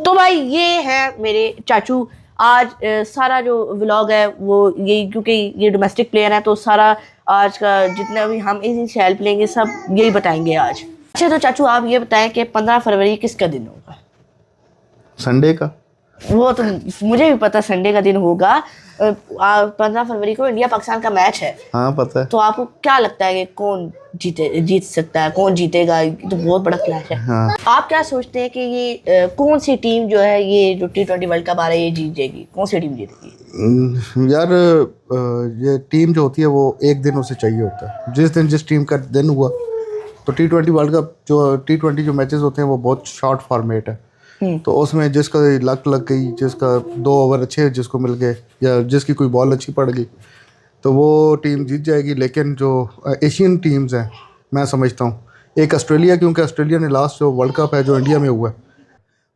तो भाई ये है मेरे चाचू। आज सारा जो व्लॉग है वो यही, क्योंकि ये डोमेस्टिक प्लेयर है तो सारा आज का जितना भी हम इसी से हेल्प लेंगे सब यही बताएंगे आज। अच्छा तो चाचू आप ये बताएं कि 15 फरवरी किसका दिन होगा? संडे का। वो तो मुझे भी पता संडे का दिन होगा। 15 फरवरी को इंडिया पाकिस्तान का मैच है। हाँ पता है। तो आपको क्या लगता है कि कौन जीत सकता है, कौन जीतेगा? ये तो बहुत बड़ा क्लैश है। हाँ। आप क्या सोचते हैं कि ये कौन सी टीम जो है ये जो T20 वर्ल्ड कप आ रहा है ये जीत जाएगी? कौन सी टीम जीतेगी? यार ये टीम जो होती है वो एक दिन उसे चाहिए होता है। जिस दिन जिस टीम का दिन हुआ तो T20 वर्ल्ड कप जो T20 जो मैचेस होते हैं वो बहुत शॉर्ट फॉर्मेट है। तो उसमें जिसका लक लग गई, जिसका 2 ओवर अच्छे जिसको मिल गए या जिसकी कोई बॉल अच्छी पड़ गई तो वो टीम जीत जाएगी। लेकिन जो एशियन टीम्स हैं मैं समझता हूँ एक ऑस्ट्रेलिया, क्योंकि ऑस्ट्रेलिया ने लास्ट जो वर्ल्ड कप है जो इंडिया में हुआ है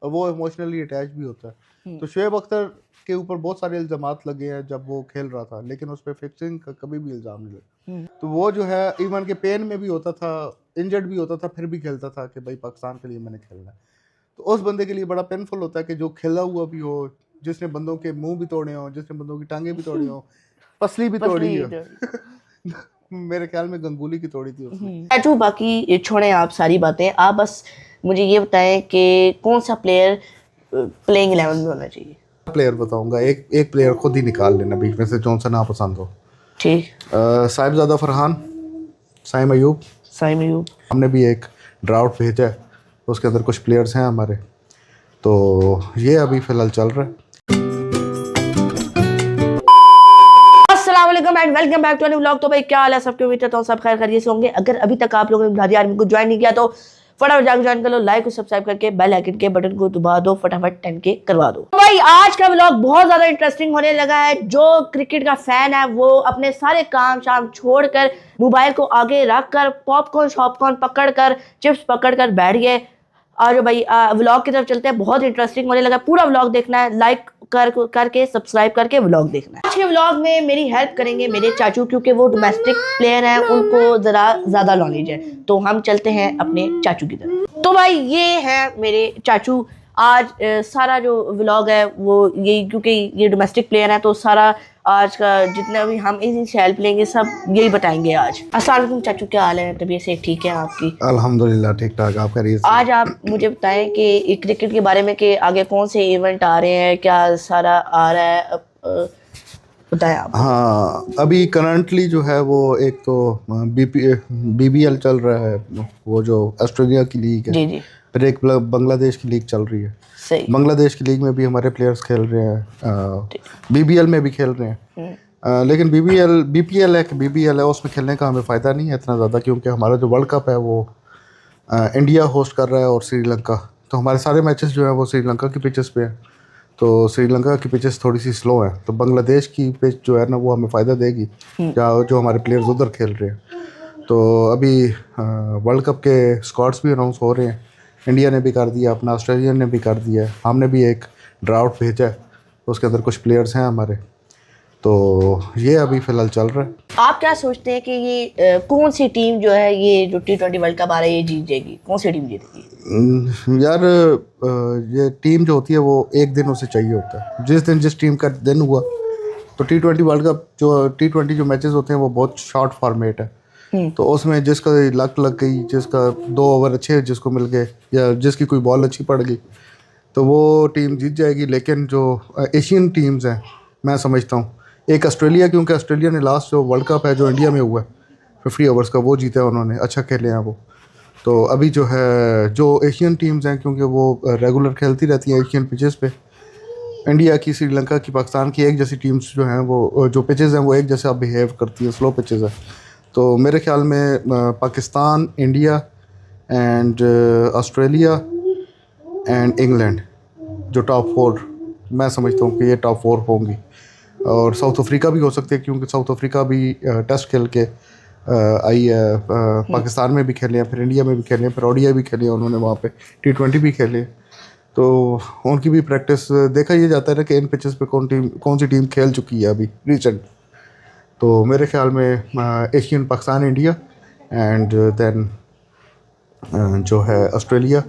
और वो इमोशनली अटैच भी होता है। तो शुएब अख्तर के ऊपर बहुत सारे इल्ज़ामात लगे हैं जब वो खेल रहा था, लेकिन उस पर फिक्सिंग का कभी भी इल्ज़ाम नहीं लगा। तो वो जो है इवन के पेन में भी होता था, इंजर्ड भी होता था, फिर भी खेलता था कि भाई पाकिस्तान के लिए मैंने खेलना है। तो उस बंदे के लिए बड़ा पेनफुल होता है कि जो खेला हुआ भी हो, जिसने बंदों के मुंह भी तोड़े हो, जिसने बंदों की टांगे भी तोड़ी हो, पसली भी तोड़ी हो। मेरे ख्याल में गंगुली की तोड़ी थी उसने। चाचू बाकी छोड़ें आप सारी बातें, आप बस मुझे ये बताएं कि कौन सा प्लेयर प्लेइंग 11 में होना चाहिए? प्लेयर बताऊंगा, एक प्लेयर खुद ही निकाल लेना बीच में से जो सा ना पसंद हो। ठीक। साहिबजादा फरहान, साइम अयूब। हमने भी एक ड्राफ्ट भेजा है, उसके अंदर कुछ प्लेयर्स हैं हमारे, तो ये अभी फिलहाल चल रहा है। अस्सलाम वालेकुम and welcome back to new vlog. तो भाई क्या हाल है सबके? उम्मीद करता हूं सब खैर खैरियत से होंगे। अगर अभी तक आप लोगों ने ब्लाडी आर्मी को ज्वाइन नहीं किया तो फटाफट जाकर ज्वाइन कर लो, लाइक और सब्सक्राइब करके बेल आइकन के बटन को दबा दो, फटाफट 10K करवा दो। तो भाई आज का व्लॉग बहुत ज्यादा इंटरेस्टिंग होने लगा है। जो क्रिकेट का फैन है वो अपने सारे काम शाम छोड़कर मोबाइल को आगे रखकर पॉपकॉर्न शॉपकॉर्न पकड़कर चिप्स पकड़कर बैठ गए। और भाई व्लॉग की तरफ चलते हैं, बहुत इंटरेस्टिंग होने लगा। पूरा व्लॉग देखना है, लाइक करके सब्सक्राइब करके व्लॉग देखना है। आज के व्लॉग में मेरी हेल्प करेंगे मेरे चाचू, क्योंकि वो डोमेस्टिक प्लेयर हैं, उनको जरा ज्यादा नॉलेज है। तो हम चलते हैं अपने चाचू की तरफ। तो भाई ये है मेरे चाचू। आज सारा जो व्लॉग है वो यही, क्योंकि ये डोमेस्टिक प्लेयर है तो सारा आज का जितना भी हम इसी से हेल्प लेंगे सब यही बताएंगे आज। अस्सलाम वालेकुम चाचू, क्या हाल है? तबीयत से ठीक है आपकी? अल्हम्दुलिल्लाह ठीक ठाक। आप करिए। आज आप मुझे बताएं कि क्रिकेट के बारे में कि आगे कौन से इवेंट आ रहे हैं, क्या सारा आ रहा है, बताएं आप। हाँ अभी करंटली जो है वो एक तो BBL चल रहा है, वो जो ऑस्ट्रेलिया की लीग है। जी। फिर एक बांग्लादेश की लीग चल रही है। सही। बांग्लादेश की लीग में भी हमारे प्लेयर्स खेल रहे हैं, BBL में भी खेल रहे हैं। लेकिन BPL है कि BBL है, उसमें खेलने का हमें फ़ायदा नहीं है इतना ज़्यादा, क्योंकि हमारा जो वर्ल्ड कप है वो इंडिया होस्ट कर रहा है और श्रीलंका। तो हमारे सारे मैचेस जो है वो श्रीलंका की पिचेस पे हैं। तो श्रीलंका की पिचेस थोड़ी सी स्लो हैं, तो बांग्लादेश की पिच जो है ना वो हमें फ़ायदा देगी जो हमारे प्लेयर्स उधर खेल रहे हैं। तो अभी वर्ल्ड कप के स्क्वाड्स भी अनाउंस हो रहे हैं। इंडिया ने भी कर दिया अपना, ऑस्ट्रेलिया ने भी कर दिया है, हमने भी एक ड्राफ्ट भेजा है, उसके अंदर कुछ प्लेयर्स हैं हमारे, तो ये अभी फ़िलहाल चल रहा है। आप क्या सोचते हैं कि ये कौन सी टीम जो है ये जो T20 वर्ल्ड कप आ रहा है ये जीत जाएगी? कौन सी टीम जीतेगी? यार ये टीम जो होती है वो एक दिन उसे चाहिए होता है। जिस दिन जिस टीम का दिन हुआ तो T20 वर्ल्ड कप जो T20 जो मैचेस होते हैं वो बहुत शॉर्ट फॉर्मेट है। तो उसमें जिसका लक लग गई, जिसका 2 ओवर अच्छे जिसको मिल गए या जिसकी कोई बॉल अच्छी पड़ गई तो वो टीम जीत जाएगी। लेकिन जो एशियन टीम्स हैं मैं समझता हूँ एक ऑस्ट्रेलिया, क्योंकि ऑस्ट्रेलिया ने लास्ट जो वर्ल्ड कप है जो इंडिया में हुआ है 50 ओवर्स का वो जीता है उन्होंने, अच्छा खेले हैं वो। तो अभी जो है जो एशियन टीम्स हैं, क्योंकि वो रेगुलर खेलती रहती हैं एशियन पिचेस पे, इंडिया की, श्रीलंका की, पाकिस्तान की एक जैसी टीम्स जो हैं वो जो पिचेस हैं वो एक जैसा बिहेव करती हैं, स्लो पिचेस हैं। तो मेरे ख्याल में Pakistan, India and Australia and England जो टॉप 4 मैं समझता हूँ कि ये टॉप 4 होंगी। और साउथ अफ्रीका भी हो सकती है, क्योंकि साउथ अफ्रीका भी टेस्ट खेल के आई है, पाकिस्तान में भी खेले हैं, फिर इंडिया में भी खेले हैं, फिर ODI भी खेले हैं उन्होंने, वहाँ पे T20 भी खेले। तो उनकी भी प्रैक्टिस देखा ये जाता है ना कि इन पिचेस पे कौन सी टीम खेल चुकी है अभी रिसेंट। तो मेरे ख्याल में Asian Pakistan, India and then जो है ऑस्ट्रेलिया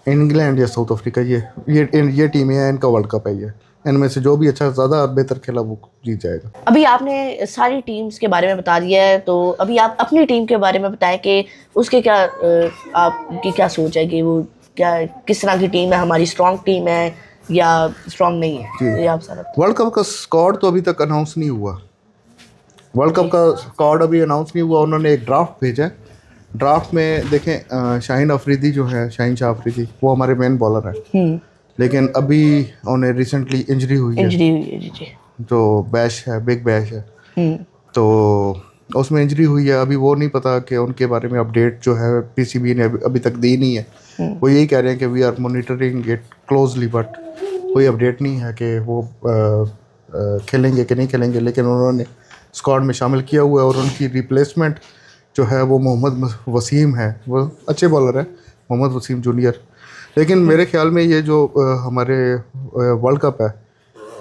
इंग्लैंड या साउथ अफ्रीका, ये टीमें हैं, इनका वर्ल्ड कप है ये। इनमें से जो भी अच्छा ज़्यादा बेहतर खेला वो जीत जाएगा। अभी आपने सारी टीम्स के बारे में बता दिया है, तो अभी आप अपनी टीम के बारे में बताएं कि उसके क्या आपकी क्या सोच है कि वो क्या किस तरह की टीम है, हमारी स्ट्रॉन्ग टीम है या स्ट्रॉन्ग नहीं है, ये आप सारा वर्ल्ड कप का स्क्वाड तो अभी तक अनाउंस नहीं हुआ। वर्ल्ड कप का स्क्वाड अभी अनाउंस नहीं हुआ। उन्होंने एक ड्राफ्ट भेजा है। ड्राफ्ट में देखें, शाहीन अफरीदी जो है, शाहीन शाह अफरीदी, वो हमारे मेन बॉलर है, लेकिन अभी उन्हें रिसेंटली इंजरी हुई है, जी जो बैश है, बिग बैश है, तो उसमें इंजरी हुई है। अभी वो नहीं पता कि उनके बारे में अपडेट जो है पीसीबी ने अभी तक दी नहीं है। वो यही कह रहे हैं कि we are monitoring it closely, but कोई अपडेट नहीं है कि वो खेलेंगे कि नहीं खेलेंगे। लेकिन उन्होंने स्क्वाड में शामिल किया हुआ है और उनकी रिप्लेसमेंट जो है वो मोहम्मद वसीम है। वो अच्छे बॉलर है, मोहम्मद वसीम जूनियर। लेकिन मेरे ख्याल में ये जो हमारे वर्ल्ड कप है,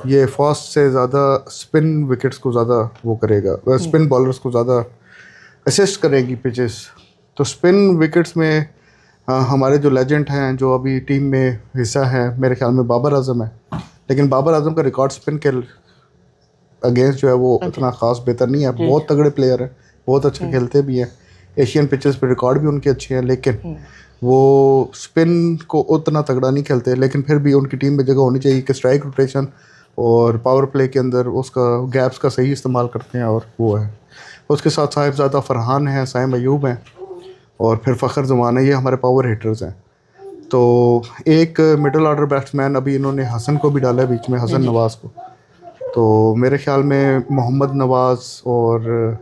ये फास्ट से ज़्यादा स्पिन विकेट्स को ज़्यादा वो करेगा, स्पिन बॉलर्स को ज़्यादा असिस्ट करेगी पिचेस। तो स्पिन विकेट्स में हमारे जो लेजेंड हैं, जो अभी टीम में हिस्सा है, मेरे ख्याल में बाबर आजम है। लेकिन बाबर आजम का रिकॉर्ड स्पिन के अगेंस्ट जो है वो उतना ख़ास बेहतर नहीं है। बहुत तगड़े प्लेयर हैं, बहुत अच्छा खेलते भी हैं। एशियन पिचेस पे रिकॉर्ड भी उनके अच्छे हैं, लेकिन वो स्पिन को उतना तगड़ा नहीं खेलते। लेकिन फिर भी उनकी टीम में जगह होनी चाहिए कि स्ट्राइक रोटेशन और पावर प्ले के अंदर उसका गैप्स का सही इस्तेमाल करते हैं, और वो है। उसके साथ साहिबजादा फरहान हैं, साइम अयूब हैं, और फिर फ़खर जमान है। ये हमारे पावर हिटर्स हैं। तो एक मिडल ऑर्डर बैट्समैन अभी इन्होंने हसन को भी डाला है बीच में, हसन नवाज़ को। तो मेरे ख्याल में मोहम्मद नवाज़, और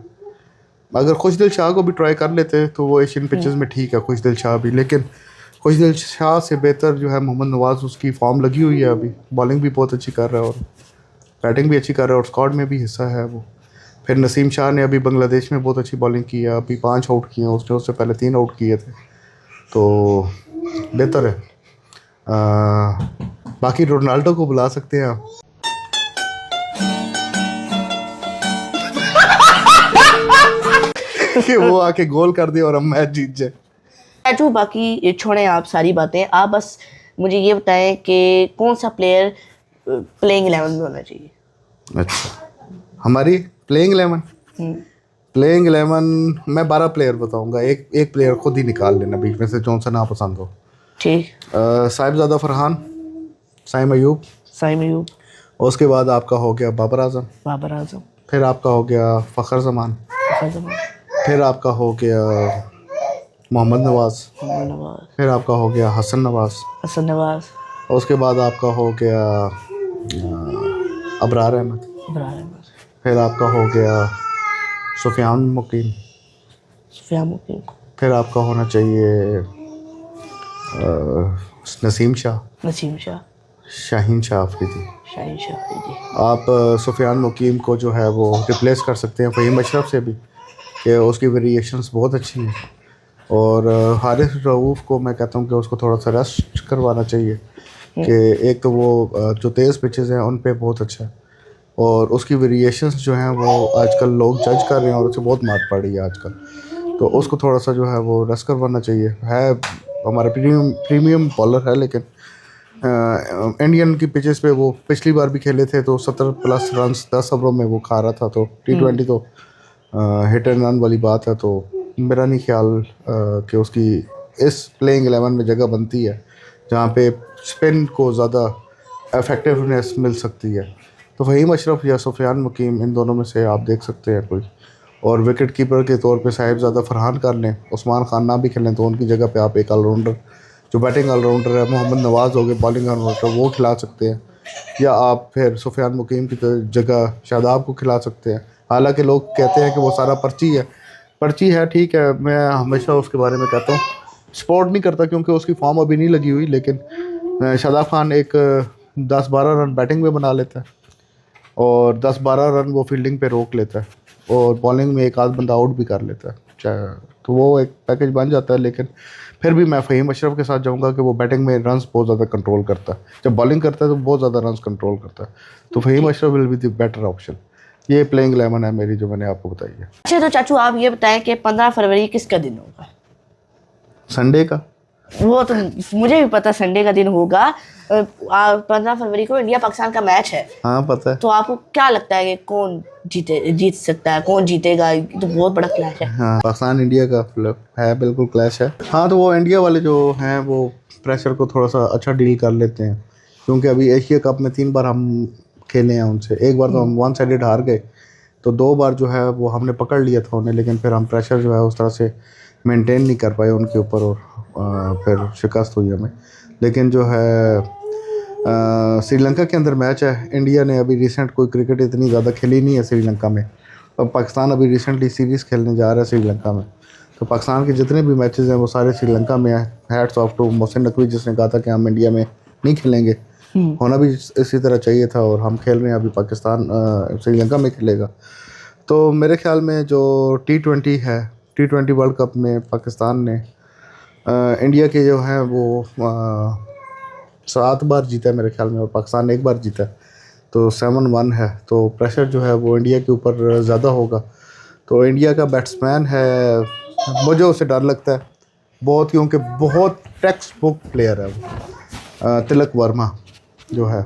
अगर खुशदिल शाह को भी ट्राई कर लेते तो वो एशियन पिचेस में ठीक है, खुशदिल शाह भी। लेकिन खुशदिल शाह से बेहतर जो है मोहम्मद नवाज़, उसकी फॉर्म लगी हुई है अभी। बॉलिंग भी बहुत अच्छी कर रहा है और बैटिंग भी अच्छी कर रहा है, और स्क्वाड में भी हिस्सा है वो। फिर नसीम शाह ने अभी बांग्लादेश में बहुत अच्छी बॉलिंग की है, अभी 5 आउट किए हैं उसने, उससे पहले 3 आउट किए थे, तो बेहतर है। बाकी रोनाल्डो को बुला सकते हैं आप। कि वो आके गोल कर दे और हम मैच जीत जाए। चाचू बाकी ये छोड़ें आप सारी बातें, आप बस मुझे ये बताएं कि कौन सा प्लेयर प्लेइंग 11 में होना चाहिए। अच्छा, हमारी प्लेइंग 11 मैं 12 प्लेयर बताऊंगा। एक प्लेयर खुद ही निकाल लेना बीच में से, जो सा ना पसंद हो। ठीक। साहिबजादा फरहान, साइम अयूब, उसके बाद आपका हो गया बाबर आजम, फिर आपका हो गया फ़खर जमान, फिर आपका हो गया मोहम्मद नवाज़, फिर आपका हो गया हसन नवाज़, उसके बाद आपका हो गया अबरार अहमद, फिर आपका हो गया सुफियान मुकीम, फिर आपका होना चाहिए नसीम शाह, शाहीन शाह अफरीदी। आप सुफियान मुकीम को जो है वो रिप्लेस कर सकते हैं फ़हीम अशरफ से भी, कि उसकी वेरिएशंस बहुत अच्छी हैं। और हारिस रऊफ़ को मैं कहता हूँ कि उसको थोड़ा सा रेस्ट करवाना चाहिए, कि एक तो वो जो तेज़ पिचेस हैं उन पे बहुत अच्छा है, और उसकी वेरिएशंस जो हैं वो आजकल लोग जज कर रहे हैं और उससे बहुत मार पड़ रही है आजकल। तो उसको थोड़ा सा जो है वो रेस्ट करवाना चाहिए। है हमारा प्रीमियम बॉलर है, लेकिन इंडियन की पिचेस पे वो पिछली बार भी खेले थे तो 70+ रन 10 ओवरों में वो खा रहा था। तो T20 तो हिट एंड रन वाली बात है। तो मेरा नहीं ख्याल कि उसकी इस प्लेइंग 11 में जगह बनती है, जहाँ पे स्पिन को ज़्यादा इफेक्टिवनेस मिल सकती है। तो फ़हीम अशरफ या सुफियान मुकीम, इन दोनों में से आप देख सकते हैं कोई। और विकेट कीपर के तौर पे साहिबजादा फरहान कर लें, उस्मान खान ना भी खेलें तो उनकी जगह पे आप एक ऑलराउंडर, जो बैटिंग ऑलराउंडर है, मोहम्मद नवाज़ हो गए, बॉलिंग ऑलराउंडर, वो खिला सकते हैं। या आप फिर सुफियान मुकीम की जगह शादाब को खिला सकते हैं। हालांकि लोग कहते हैं कि वो सारा पर्ची है, ठीक है। मैं हमेशा उसके बारे में कहता हूँ, सपोर्ट नहीं करता क्योंकि उसकी फॉर्म अभी नहीं लगी हुई। लेकिन शादाब खान एक 10-12 रन बैटिंग में बना लेता है और 10-12 रन वो फील्डिंग पे रोक लेता है, और बॉलिंग में एक आध बंदा आउट भी कर लेता है, तो वो एक पैकेज बन जाता है। लेकिन फिर भी मैं फ़हीम अशरफ के साथ जाऊंगा कि वो बैटिंग में रन्स बहुत ज़्यादा कंट्रोल करता है, जब बॉलिंग करता है तो बहुत ज़्यादा रन्स कंट्रोल करता है। तो Fahim Ashraf will be the better option. ये प्लेइंग 11 है मेरी, जो मैंने आपको बताई है। अच्छा, तो चाचू आप ये बताएं कि 15 फरवरी किसका दिन होगा? संडे का। वो तो मुझे भी पता संडे का दिन होगा। 15 फरवरी को इंडिया पाकिस्तान का मैच है। हाँ पता है। तो आपको क्या लगता है कि कौन जीत सकता है, कौन जीतेगा? ये तो बहुत बड़ा क्लैश है। हाँ पाकिस्तान इंडिया का है, बिल्कुल क्लैश है। हाँ तो वो इंडिया वाले जो हैं वो प्रेशर को थोड़ा सा अच्छा डील कर लेते हैं, क्योंकि अभी एशिया कप में 3 बार हम खेले हैं उनसे। एक बार तो हम वन साइडेड हार गए, तो 2 बार जो है वो हमने पकड़ लिया था उन्हें, लेकिन फिर हम प्रेशर जो है उस तरह से मेंटेन नहीं कर पाए उनके ऊपर, और फिर शिकस्त हुई हमें। लेकिन जो है श्रीलंका के अंदर मैच है। इंडिया ने अभी रिसेंट कोई क्रिकेट इतनी ज़्यादा खेली नहीं है श्रीलंका में, और पाकिस्तान अभी रिसेंटली सीरीज़ खेलने जा रहा है श्रीलंका में। तो पाकिस्तान के जितने भी मैचेस हैं वो सारे श्रीलंका में हैं। Hats off to Mohsin Naqvi जिसने कहा था कि हम इंडिया में नहीं खेलेंगे। होना भी इसी तरह चाहिए था, और हम खेल रहे हैं अभी पाकिस्तान श्रीलंका में खेलेगा। तो मेरे ख्याल में जो T20 है, T20 वर्ल्ड कप में पाकिस्तान ने इंडिया के जो हैं वो 7 बार जीता है मेरे ख्याल में, और पाकिस्तान ने 1 बार जीता है। तो 7-1 है। तो प्रेशर जो है वो इंडिया के ऊपर ज़्यादा होगा। तो इंडिया का बैट्समैन है, मुझे उससे डर लगता है बहुत, क्योंकि बहुत टेक्स्ट बुक प्लेयर है वो तिलक वर्मा जो है।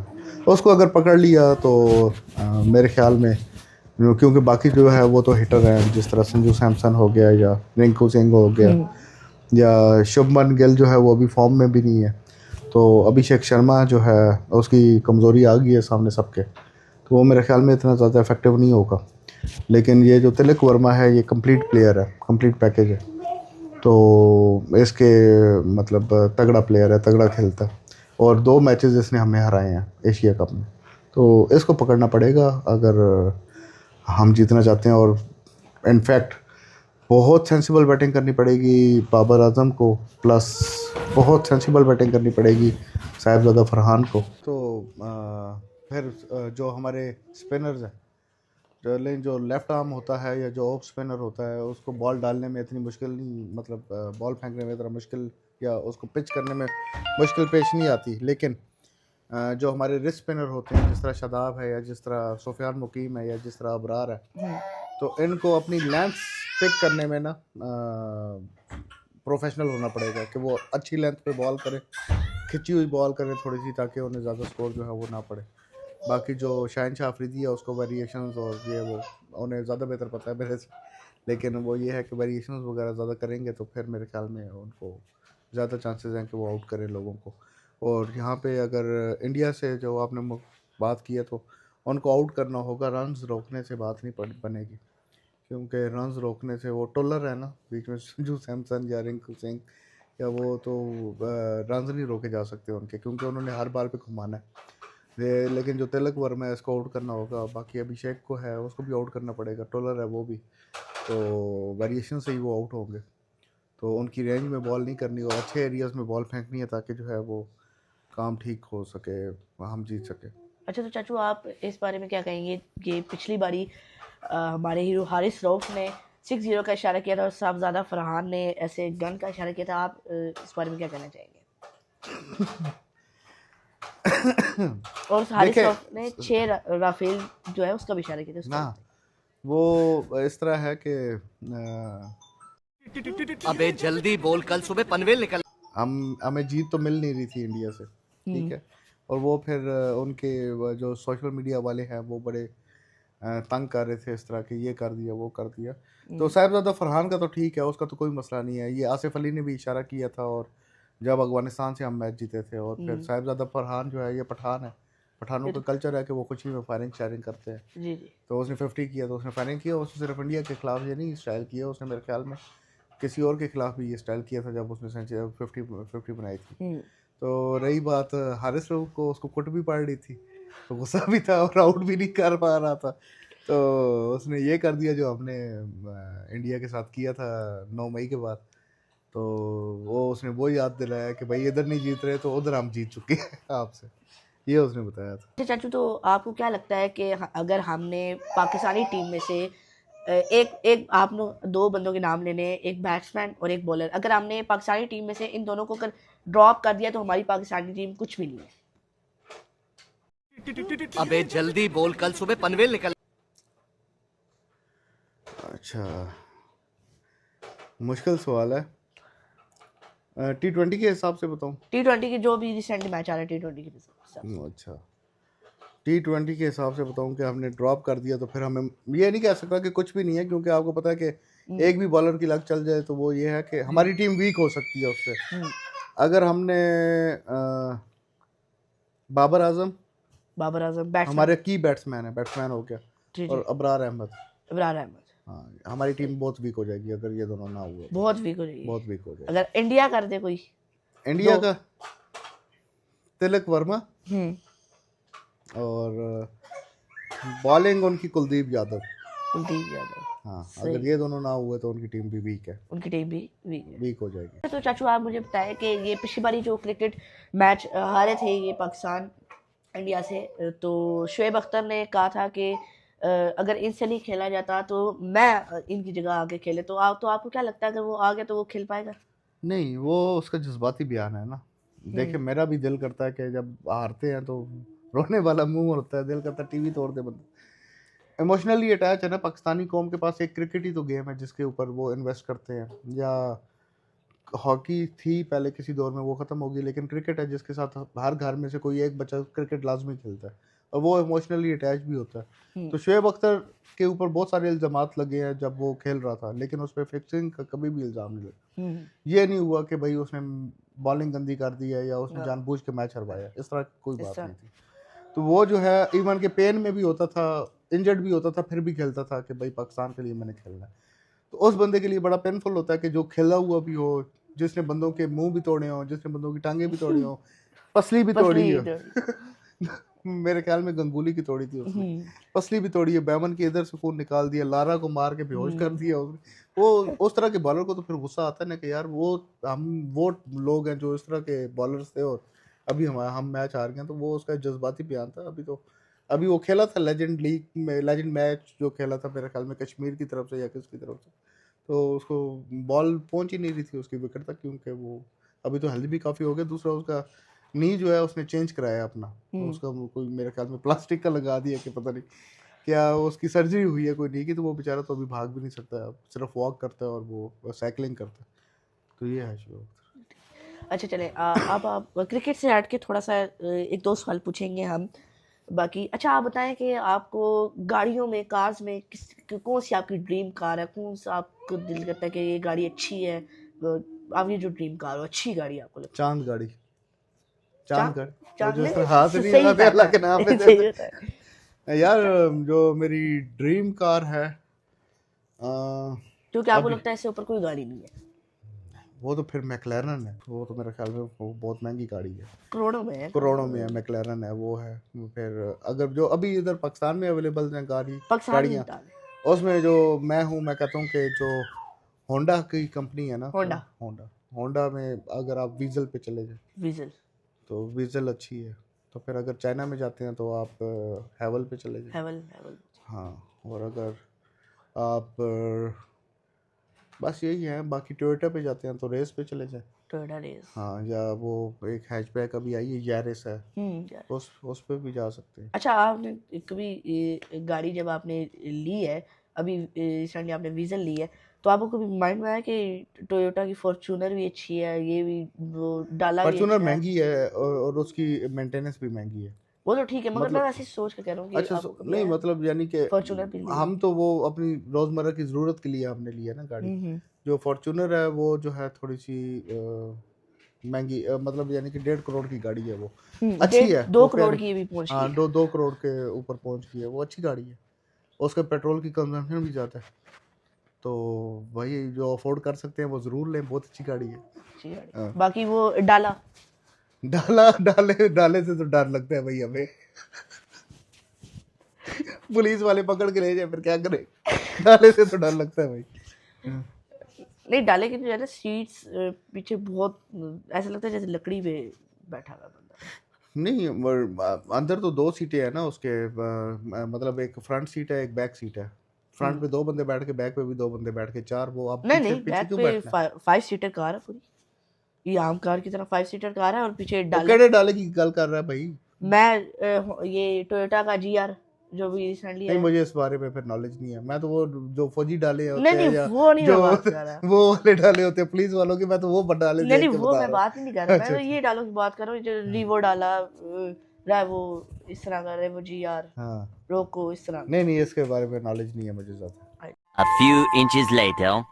उसको अगर पकड़ लिया तो मेरे ख्याल में, क्योंकि बाकी जो है वो तो हिटर हैं, जिस तरह संजू सैमसन हो गया या रिंकू सिंह हो गया या शुभमन गिल जो है वो अभी फॉर्म में भी नहीं है। तो अभिषेक शर्मा जो है उसकी कमज़ोरी आ गई है सामने सबके, तो वो मेरे ख्याल में इतना ज़्यादा इफेक्टिव नहीं होगा। लेकिन ये जो तिलक वर्मा है ये कंप्लीट प्लेयर है, कंप्लीट पैकेज है। तो इसके मतलब तगड़ा प्लेयर है, तगड़ा खेलता है, और 2 मैचेस इसने हमें हराए हैं एशिया कप में। तो इसको पकड़ना पड़ेगा अगर हम जीतना चाहते हैं। और इनफैक्ट बहुत सेंसिबल बैटिंग करनी पड़ेगी बाबर आजम को, प्लस बहुत सेंसिबल बैटिंग करनी पड़ेगी साहिबजादा फरहान को। तो फिर जो हमारे स्पिनर्स हैं, जो लेफ़्ट आर्म होता है या जो ऑफ स्पिनर होता है, उसको बॉल डालने में इतनी मुश्किल नहीं, मतलब बॉल फेंकने में इतना मुश्किल या उसको पिच करने में मुश्किल पेश नहीं आती। लेकिन जो हमारे रिस्ट स्पिनर होते हैं, जिस तरह शादाब है या जिस तरह सुफियान मुकीम है या जिस तरह अबरार है, तो इनको अपनी लेंथ पिक करने में ना प्रोफेशनल होना पड़ेगा कि वो अच्छी लेंथ पे बॉल करें, खिंची हुई बॉल करें थोड़ी सी, ताकि उन्हें ज़्यादा स्कोर जो है वो ना पड़े। बाकी जो शहनशाह अफरीदी है उसको वेरिएशंस और ये वो उन्हें ज़्यादा बेहतर पता है मेरे से, लेकिन वो ये है कि वेरिएशंस वगैरह ज़्यादा करेंगे तो फिर मेरे ख्याल में उनको ज़्यादा चांसेस हैं कि वो आउट करें लोगों को। और यहाँ पे अगर इंडिया से जो आपने बात की है, तो उनको आउट करना होगा, रन्स रोकने से बात नहीं बनेगी, क्योंकि रन्स रोकने से वो टोलर है ना बीच में संजू सैमसन या रिंकू सिंह, या वो तो रन्स नहीं रोके जा सकते उनके, क्योंकि उन्होंने हर बार पे घुमाना है। लेकिन जो तिलक वर्मा है इसको आउट करना होगा। बाकी अभिषेक को है उसको भी आउट करना पड़ेगा, टोलर है वो भी, तो वेरिएशन से ही वो आउट होंगे। तो उनकी रेंज में बॉल नहीं करनी और अच्छे एरियाज़ में बॉल फेंकनी है, ताकि जो है वो काम ठीक हो सके, हम जीत सके। अच्छा, तो चाचू आप इस बारे में क्या कहेंगे कि पिछली बारी हमारे हीरो हारिस रऊफ ने 6-0 का इशारा किया था और साहबजादा फरहान ने ऐसे गन का इशारा किया था। आप इस बारे में क्या कहना चाहेंगे? और हारिस देखिए रऊफ ने 6 राफेल जो है उसका भी इशारा किया था उसका ना, वो इस तरह है कि अबे जल्दी बोल, कल सुबह पनवेल निकल। हमें जीत तो मिल नहीं रही थी इंडिया से, ठीक है। और वो फिर उनके जो सोशल मीडिया वाले हैं वो बड़े तंग कर रहे थे इस तरह के, ये कर दिया वो कर दिया। तो साहिबजादा फरहान का तो ठीक है, उसका तो कोई मसला नहीं है। ये आसिफ अली ने भी इशारा किया था, और जब अफगानिस्तान से हम मैच जीते थे। और फिर साहिबजादा फरहान जो है ये पठान है, पठानों का कल्चर है कि वो खुशी में फायरिंग शायरिंग करते हैं। जी जी। तो उसने 50 किया, तो उसने फायरिंग किया। उसने सिर्फ इंडिया के खिलाफ ये नहीं स्टाइल किया, उसने मेरे ख्याल में किसी और के खिलाफ भी ये स्टाइल किया था जब उसने 50 बनाई थी। तो रही बात हारिस रऊफ को, उसको कुट भी पड़ रही थी, तो गुस्सा भी था और आउट भी नहीं कर पा रहा था। तो उसने ये कर दिया जो हमने इंडिया के साथ किया था 9 मई के बाद। तो वो उसने वो याद दिलाया कि भाई इधर नहीं जीत रहे तो उधर हम जीत चुके हैं आपसे, ये उसने बताया था। अच्छा चाचू, तो आपको क्या लगता है कि अगर हमने पाकिस्तानी टीम में से एक आपने 2 बंदों के नाम लेने, एक बैट्समैन और एक बॉलर, अगर हमने पाकिस्तानी टीम में से इन दोनों को अगर ड्रॉप कर दिया तो हमारी पाकिस्तानी टीम कुछ भी नहीं है? अबे जल्दी बोल, कल सुबह पनवेल निकल। अच्छा, मुश्किल सवाल है। T20 के हिसाब से बताऊं? T20 के जो भी रिसेंट मैच आ रहा है T20 के हिसाब से। अच्छा, T20 के हिसाब से बताऊं कि हमने ड्रॉप कर दिया तो फिर हमें ये नहीं कह सकता कि कुछ भी नहीं है, क्योंकि आपको पता है कि एक भी बॉलर की लक चल जाए तो वो ये है कि हमारी टीम वीक हो सकती है उससे। अगर हमने बाबर आजम बाबर आजम बैट्समैन। हमारे की बैट्समैन हो गया, जी और अबरार अहमद, इमरान अहमद हाँ, हमारी टीम बहुत वीक हो जाएगी अगर ये दोनों ना हुए, बहुत वीक हो जाएगी। बहुत वीक हो जाएगी। अगर इंडिया कर दे कोई इंडिया का तिलक वर्मा, हम्म और बॉलिंग उनकी कुलदीप यादव। कुलदीप यादव, हाँ, सही। अगर ये दोनों ना हुए तो उनकी टीम भी वीक है, उनकी टीम भी वीक है। वीक हो जाएगी। तो चाचू आप मुझे बताएं कि ये पिछली बारी जो क्रिकेट मैच हारे थे ये पाकिस्तान इंडिया से, तो शुएब अख्तर ने कहा था कि अगर इनसे नहीं खेला जाता तो मैं इनकी जगह आगे खेले, तो आपको क्या लगता है अगर वो आ गया तो वो खेल पाएगा? नहीं, वो उसका जज्बाती बयान है ना। देखिए, मेरा भी दिल करता है कि जब हारते हैं तो रोने वाला मुंह होता है, दिल करता है टीवी तोड़ दे बंदा। इमोशनली अटैच है ना, पाकिस्तानी कौम के पास एक क्रिकेट ही तो गेम है जिसके ऊपर वो इन्वेस्ट करते हैं। या हॉकी थी पहले किसी दौर में, वो ख़त्म होगी, लेकिन क्रिकेट है जिसके साथ हर घर में से कोई एक बच्चा क्रिकेट लाजमी खेलता है, और वो इमोशनली अटैच भी होता है। तो शुएब अख्तर के ऊपर बहुत सारे इल्ज़ामात लगे हैं जब वो खेल रहा था, लेकिन उस पर फिक्सिंग का कभी भी इल्ज़ाम नहीं लगा। ये नहीं हुआ कि भाई उसने बॉलिंग गंदी कर दी है या उसने जानबूझ के मैच हरवाया, इस तरह की कोई बात नहीं थी। तो वो जो है इवन के पेन में भी होता था, इंजर्ड भी होता था, फिर भी खेलता था कि भाई पाकिस्तान के लिए मैंने खेलना है। तो उस बंदे के लिए बड़ा पेनफुल होता है कि जो खेला हुआ भी हो, जिसने बंदों के मुंह भी तोड़े हो, जिसने बंदों की टांगे भी तोड़ी हो, पसली भी तोड़ी हो। मेरे ख्याल में गंगुली की तोड़ी थी उसने, पसली भी तोड़ी है, बैमन के इधर से खून निकाल दिया, लारा को मार के बेहोश कर दिया उसने। वो उस तरह के बॉलर को तो फिर गुस्सा आता है ना कि यार वो लोग हैं जो इस तरह के बॉलर्स थे, और अभी हम मैच हार गए। तो वो उसका जज्बाती बयान था। अभी वो खेला था लेजेंड लीग में, लेजेंड मैच जो खेला था मेरे ख्याल में कश्मीर की तरफ से या किसकी तरफ से, तो उसको बॉल पहुंच ही नहीं रही थी उसकी विकेट तक, क्योंकि वो अभी तो हेल्दी भी काफ़ी हो गया। दूसरा उसका नी जो है उसने चेंज कराया अपना, उसका वो कोई मेरे ख्याल में प्लास्टिक का लगा दिया कि पता नहीं क्या उसकी सर्जरी हुई है कोई नी की, तो वो बेचारा तो अभी भाग भी नहीं सकता है, सिर्फ वॉक करता है और वो साइकिलिंग करता है। तो ये है शो। अच्छा चले अब आप क्रिकेट से हट के थोड़ा सा एक दो सवाल पूछेंगे हम बाकी। अच्छा आप बताएं कि आपको गाड़ियों में, कार्स में कौन सी आपकी ड्रीम कार है, कौन सा आपको दिल करता है कि ये गाड़ी अच्छी है, आप ये जो ड्रीम कार हो अच्छी गाड़ी आपको लगता चांद गाड़ी, है? चांद गाड़ी, वो चांद जो इस नहीं, तरह हाथ नहीं सही आते था, अल्लाह के नाम पे सही देते होता है। यार। जो मेरी ड्रीम कार है, क्योंकि आपको लगता है इससे ऊपर कोई गाड़ी नहीं है? वो तो फिर मैकलैरन है। वो तो मेरे ख्याल में वो बहुत महंगी गाड़ी है, करोड़ों में है। करोड़ों में है। मैकलैरन है, वो है। फिर अगर जो अभी इधर पाकिस्तान में अवेलेबल हैं पाकिस्तान में गाड़ियाँ, निकाल उसमें जो मैं कहता हूँ कि जो होंडा की कंपनी है ना, तो होंडा होंडा में अगर आप डीजल पे चले जाए डीजल, तो डीजल अच्छी है। तो फिर अगर चाइना में जाते हैं तो आप हैवल पे चले जाए। हैवल हाँ, और अगर आप बस यही है, बाकी टोयोटा पे जाते हैं तो रेस पे चले जाए। Toyota race. हाँ, या वो एक हैचबैक अभी आई है यारिस है, यार। उस पे भी जा सकते हैं। अच्छा आपने कभी गाड़ी जब आपने ली है, अभी रिसेंटली आपने विजन ली है, तो आपको कभी माइंड में आया कि टोयोटा की फॉर्च्यूनर भी अच्छी है, ये भी वो डाला भी फॉर्च्यूनर अच्छा है? महंगी है और उसकी मेंटेनेंस भी महंगी है। वो तो ठीक है, मगर मैं मतलब वैसे सोच के कह रहा हूँ कि अच्छा, आपको कभी नहीं आया मतलब यानी कि फॉर्च्यूनर भी ली? हम तो वो अपनी रोज़मर्रा की ज़रूरत के लिए हमने लिया ना गाड़ी। जो फॉर्च्यूनर है वो जो है थोड़ी सी महंगी, मतलब यानी कि 1.5 करोड़ की गाड़ी है वो। अच्छी है, 2 वो करोड़ प्यारी। की भी पहुंच हाँ, गई है। 2 करोड़ के ऊपर पहुंच गई है, वो अच्छी गाड़ी है। उसका पेट्रोल की कंजम्पशन भी ज़्यादा है, तो वही जो अफोर्ड कर सकते हैं वो ज़रूर लें, बहुत अच्छी गाड़ी है। अच्छी गाड़ी। हाँ। बाकी वो डाला डाले से तो डर लगता है भाई हमें। पुलिस वाले पकड़ के ले जाए फिर क्या करें। डाले से तो डर लगता है भाई। नहीं, डाले की जो है ना सीट्स पीछे बहुत ऐसा लगता है जैसे लकड़ी पे बैठा हुआ बंदा। नहीं, अंदर तो 2 सीटें हैं ना उसके, मतलब एक फ्रंट सीट है, एक बैक सीट है। फ्रंट पे 2 बंदे बैठ के, बैक पे भी 2 बंदे बैठ के, 4। वो आप नहीं पीछे नहीं, पीछे बैक क्यों पे बैठना है? 5 सीटर कार है पूरी, ये आम कार की तरह 5 सीटर कार है और पीछे वो डाला। केड़े डाले की गल कर रहा है भाई? मैं ये टोयोटा का GR जो भी रिसेंटली नहीं है? मुझे इस बारे में फिर नॉलेज नहीं है। मैं तो वो जो फौजी डाले होते नहीं हैं नहीं, या वो नहीं मैं जो बात कर रहा। वो वाले डाले होते हैं पुलिस वालों के, मैं तो वो डाले नहीं नहीं, देख के वो बता मैं रहा बात ही नहीं कर हूँ। रहा, मैं अच्छा तो अच्छा। ये डायलॉग की बात कर रहा हूँ जो रिवो डाला रहा वो इस तरह का रेवो जी यार हाँ रोको इस तरह नहीं नहीं, इसके बारे में नॉलेज नहीं है मुझे ज़्यादा। का। A few inches later.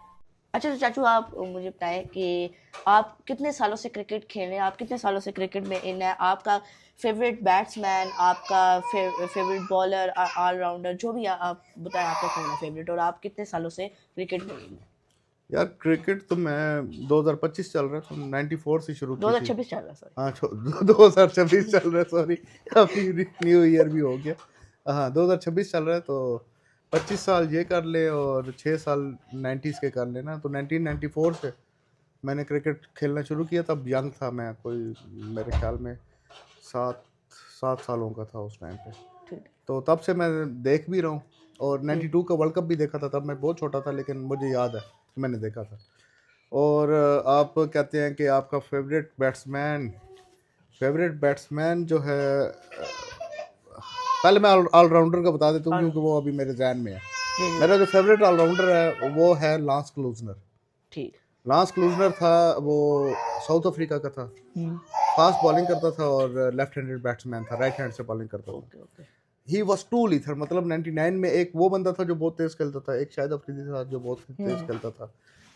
अच्छा तो चाचू आप मुझे बताएं कि आप कितने सालों से क्रिकेट खेल रहे हैं, आप कितने सालों से क्रिकेट में इन है, आपका फेवरेट बैट्समैन, आपका फेवरेट बॉलर, ऑलराउंडर, जो भी आप बताएं आपका कौन है फेवरेट, और आप कितने सालों से क्रिकेट में इन है? यार क्रिकेट तो मैं 2025 चल रहा है तो 94 से शुरू की थी। 2026 चल रहा है सॉरी। हाँ 2026 चल रहा है, सॉरी अभी न्यू ईयर भी हो गया। हाँ 2026 चल रहा है तो 25 साल ये कर ले और 6 साल 90s के कर लेना, तो 1994 से मैंने क्रिकेट खेलना शुरू किया। तब यंग था मैं, कोई मेरे ख्याल में 7 सालों का था उस टाइम पे। ठीक तो तब से मैं देख भी रहा हूँ और 92 का वर्ल्ड कप भी देखा था। तब मैं बहुत छोटा था लेकिन मुझे याद है कि मैंने देखा था। और आप कहते हैं कि आपका फेवरेट बैट्समैन जो है, पहले मैं ऑलराउंडर का बता देता हूँ और क्योंकि वो अभी मेरे जहन में है। जी जी मेरा जो फेवरेट ऑलराउंडर है वो है लांस क्लूजनर। ठीक। लांस क्लूजनर था, वो साउथ अफ्रीका का था, फास्ट बॉलिंग करता था और लेफ्ट हैंडेड बैट्समैन था, राइट हैंड से बॉलिंग करता था। Okay okay. He was too lethal, मतलब 99 में एक वो बंदा था जो बहुत तेज खेलता था, एक शायद अफरीदी था जो बहुत तेज खेलता था,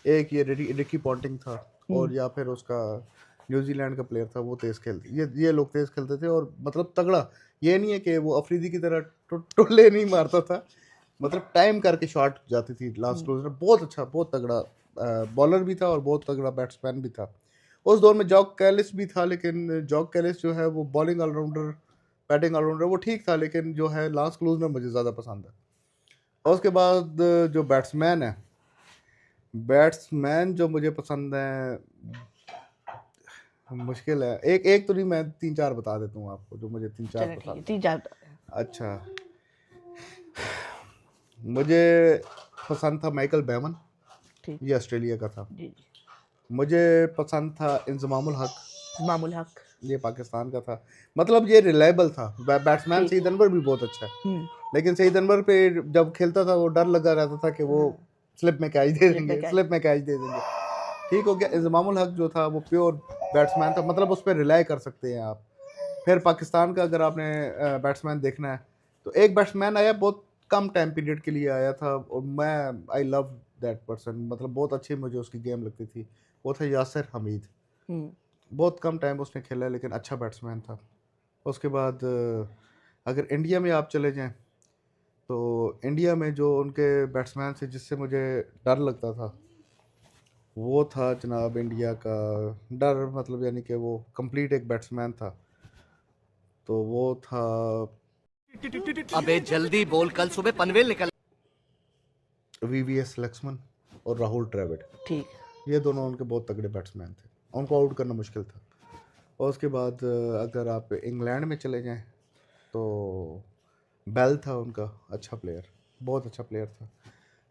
एक ये रिकी पॉन्टिंग था, और या फिर उसका न्यूजीलैंड का प्लेयर था वो तेज खेलते, ये लोग तेज खेलते थे और मतलब तगड़ा। ये नहीं है कि वो अफरीदी की तरह टुल्ले नहीं मारता था, मतलब टाइम करके शॉट जाती थी। लास्ट क्लोजर बहुत अच्छा, बहुत तगड़ा बॉलर भी था और बहुत तगड़ा बैट्समैन भी था। उस दौर में जॉक कैलिस भी था, लेकिन जॉक कैलिस जो है वो बॉलिंग ऑलराउंडर, बैटिंग ऑलराउंडर वो ठीक था, लेकिन जो है लांस क्लूजनर मुझे ज़्यादा पसंद है। और उसके बाद जो बैट्समैन जो मुझे पसंद है, मुश्किल है, एक एक तो नहीं, मैं 3-4 बता देता हूँ आपको जो मुझे 3-4 चलो ठीक है, पसंद 3-4 है। अच्छा, मुझे पसंद था माइकल बेमन, ठीक। ये ऑस्ट्रेलिया का था। जी जी। मुझे पसंद था इंजमामुल हक, मामूल हक। ये पाकिस्तान का था। मतलब ये रिलायबल था। बैट्समैन ठीक। सईद अनवर भी बहुत अच्छा है, लेकिन सईद अनवर पे जब खेलता था वो डर लगा रहता था कि वो स्लिप में कैच दे देंगे, स्लिप में कैच दे देंगे। ठीक हो गया। इंजमामुल हक जो था वो प्योर बैट्समैन था, मतलब उस पर रिलाई कर सकते हैं आप। फिर पाकिस्तान का अगर आपने बैट्समैन देखना है तो एक बैट्समैन आया, बहुत कम टाइम पीरियड के लिए आया था, और मैं आई लव दैट पर्सन, मतलब बहुत अच्छी मुझे उसकी गेम लगती थी। वो था यासिर हमीद। बहुत कम टाइम उसने खेला लेकिन अच्छा बैट्समैन था। उसके बाद अगर इंडिया में आप चले जाएं तो इंडिया में जो उनके बैट्समैन से जिससे मुझे डर लगता था वो था जनाब इंडिया का, डर मतलब यानी कि वो कंप्लीट एक बैट्समैन था, तो वो था अबे जल्दी बोल, कल सुबह पनवेल निकल। वीवीएस लक्ष्मण और राहुल द्रविड़। ठीक। ये दोनों उनके बहुत तगड़े बैट्समैन थे, उनको आउट करना मुश्किल था। और उसके बाद अगर आप इंग्लैंड में चले जाएं तो बेल था उनका अच्छा प्लेयर, बहुत अच्छा प्लेयर था।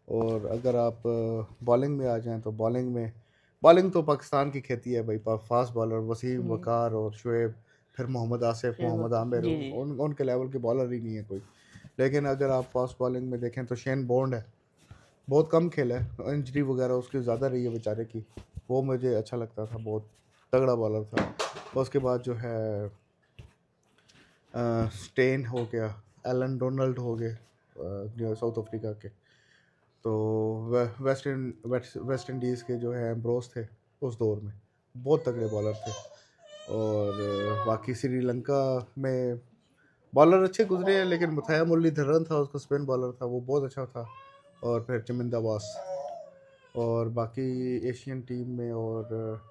और अगर आप बॉलिंग में आ जाएं तो बॉलिंग तो पाकिस्तान की खेती है भाई। फास्ट बॉलर वसीम वकार और शुएब, फिर मोहम्मद आसिफ, मोहम्मद आमिर, जी जी। उनके लेवल के बॉलर ही नहीं है कोई। लेकिन अगर आप फास्ट बॉलिंग में देखें तो शेन बॉन्ड है, बहुत कम खेला है, इंजरी वगैरह उसकी ज़्यादा रही है बेचारे की। वो मुझे अच्छा लगता था, बहुत तगड़ा बॉलर था। और उसके बाद जो है स्टेन हो गया, एलन डोनाल्ड हो गए जो साउथ अफ्रीका के। तो वेस्ट इंडीज़ के जो है एम्ब्रोस थे उस दौर में, बहुत तगड़े बॉलर थे। और बाकी श्रीलंका में बॉलर अच्छे गुजरे हैं, लेकिन मुथैया मुरलीधरन था उसका स्पिन बॉलर था, वो बहुत अच्छा था। और फिर चमिंदा वास। और बाकी एशियन टीम में और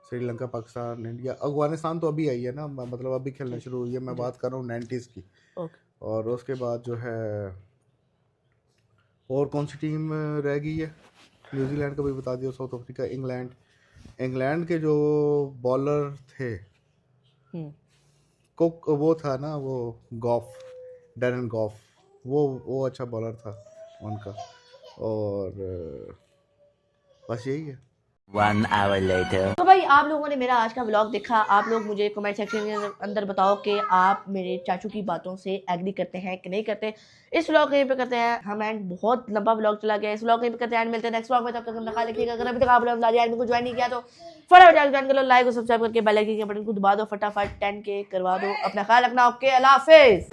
श्रीलंका, पाकिस्तान, इंडिया, अफगानिस्तान तो अभी आई है ना, मतलब अभी खेलना शुरू हुई है, मैं बात कर रहा हूँ 90s की। ओके। और उसके बाद जो है और कौन सी टीम रह गई है, न्यूजीलैंड का भी बता दिया, साउथ अफ्रीका, इंग्लैंड के जो बॉलर थे, कुक वो था ना, वो गॉफ, डैरन गॉफ, वो अच्छा बॉलर था उनका। और बस यही है। 1 hour later. तो भाई आप लोगों ने मेरा आज का व्लॉग देखा। आप लोग मुझे कमेंट सेक्शन के अंदर बताओ कि आप मेरे चाचू की बातों से एग्री करते हैं कि नहीं करते। इस व्लॉग यहीं पे करते हैं हम एंड। बहुत लंबा व्लॉग चला गया, इस व्लॉग यहीं पे करते हैं एंड। मिलते हैं नेक्स्ट व्लॉग में, तब तक अपना ख्याल रखिएगा। अगर अभी तक आप लोग दादी आर्मी को ज्वाइन नहीं किया तो फटाफट जाकर ज्वाइन कर लो, लाइक और सब्सक्राइब करके बेल आइकन के बटन को दबा दो, फटाफट 10K करवा दो। अपना ख्याल रखना। ओके, अल्लाह हाफिज।